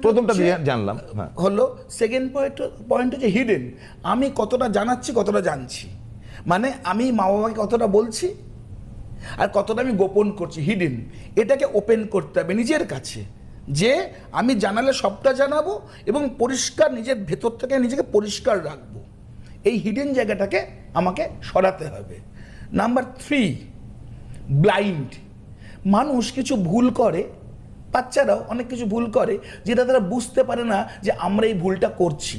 প্রথমটা জানলাম হলো। সেকেন্ড পয়েন্ট হচ্ছে হিডেন। আমি কতটা জানাচ্ছি, কতটা জানছি, মানে আমি মা বাবাকে কতটা বলছি আর কতটা আমি গোপন করছি, হিডেন। এটাকে ওপেন করতে হবে নিজের কাছে, যে আমি জানালে সবটা জানাবো এবং পরিষ্কার নিজের ভেতর থেকে নিজেকে পরিষ্কার রাখবো। এই হিডেন জায়গাটাকে আমাকে সরাতে হবে। Number 3, blind. মানুষ কিছু ভুল করে, বাচ্চারাও অনেক কিছু ভুল করে যেটা তারা বুঝতে পারে না যে আমরা এই ভুলটা করছি।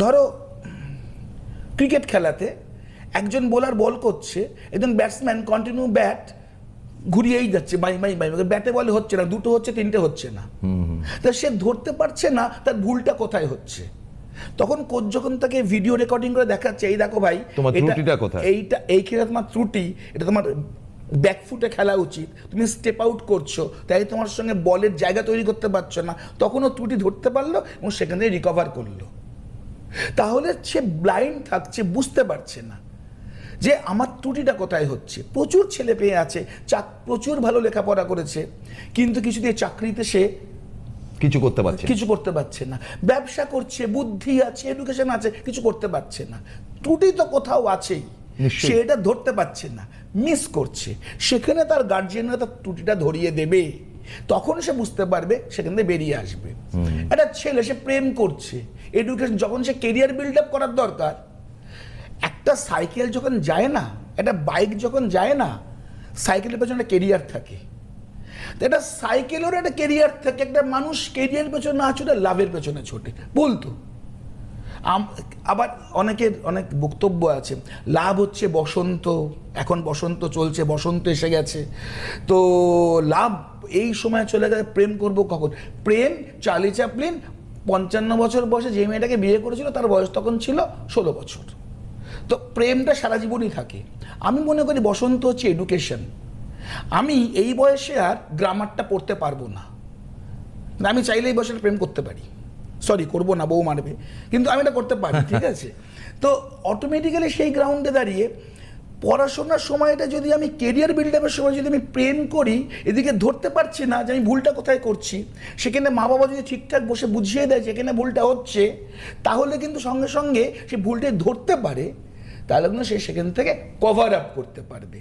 ধরো ক্রিকেট খেলাতে একজন বোলার বল করছে, একজন ব্যাটসম্যান কন্টিনিউ ব্যাট ঘুরিয়েই যাচ্ছে, বাই বাই বাই, ব্যাটে বলে হচ্ছে না, দুটো হচ্ছে, তিনটে হচ্ছে না, তা সে ধরতে পারছে না তার ভুলটা কোথায় হচ্ছে। তখন কোচ যখন তাকে ভিডিও রেকর্ডিং করে দেখাচ্ছে, এই দেখো ভাই তোমার ত্রুটিটা কোথায়, এই খেলা তোমার ত্রুটি, এটা তোমার ব্যাকফুটে খেলা উচিত, তুমি স্টেপ আউট করছো, তাই তোমার সঙ্গে বলের জায়গা তৈরি করতে পারছো না। তখনও ত্রুটি ধরতে পারলো এবং সেখান থেকে রিকভার করলো। তাহলে সে ব্লাইন্ড থাকছে, বুঝতে পারছে না যে আমার ত্রুটিটা কোথায় হচ্ছে। প্রচুর ছেলে পেয়ে আছে, প্রচুর ভালো লেখাপড়া করেছে, কিন্তু কিছু দিয়ে চাকরিতে সে কিছু করতে পারছে না। ব্যবসা করছে, বুদ্ধি আছে, এডুকেশন আছে, কিছু করতে পারছে না। ত্রুটি তো কোথাও আছেই, সে এটা ধরতে পারছে না, মিস করছে। সেখানে তার গার্জিয়ানরা তার ত্রুটিটা ধরিয়ে দেবে, তখন সে বুঝতে পারবে, সেখান থেকে বেরিয়ে আসবে। একটা ছেলে সে প্রেম করছে, এডুকেশন, যখন সে কেরিয়ার বিল্ড আপ করার দরকার, একটা সাইকেল যখন যায় না, একটা বাইক যখন যায় না, সাইকেলের পেছনে একটা কেরিয়ার থাকে। এটা সাইকেলেরও একটা কেরিয়ার থাকে। একটা মানুষ কেরিয়ার পেছনে না ছুটে লাভের পেছনে ছোটে, বলতো। আবার অনেকের অনেক বক্তব্য আছে, লাভ হচ্ছে বসন্ত, এখন বসন্ত চলছে, বসন্ত এসে গেছে, তো লাভ এই সময় চলে গেছে, প্রেম করব কখন? প্রেম চার্লি চ্যাপলিন 55 বছর বয়সে যে মেয়েটাকে বিয়ে করেছিল, তার বয়স তখন ছিল 16 বছর। তো প্রেমটা সারা জীবনই থাকে। আমি মনে করি বসন্ত হচ্ছে এডুকেশন। আমি এই বয়সে আর গ্রামারটা পড়তে পারবো না, আমি চাইলে এই বয়সে প্রেম করতে পারি, সরি করবো না, বউ মারবে, কিন্তু আমি এটা করতে পারি, ঠিক আছে? তো অটোমেটিক্যালি সেই গ্রাউন্ডে দাঁড়িয়ে পড়াশোনার সময়টা যদি আমি কেরিয়ার বিল্ড আপের সময় যদি আমি প্রেম করি, এদিকে ধরতে পারছি না যে আমি ভুলটা কোথায় করছি, সেখানে মা বাবা যদি ঠিকঠাক বসে বুঝিয়ে দেয় যেখানে ভুলটা হচ্ছে, তাহলে কিন্তু সঙ্গে সঙ্গে সে ভুলটা ধরতে পারে, তাহলে কিন্তু সে সেখান থেকে কভার আপ করতে পারবে।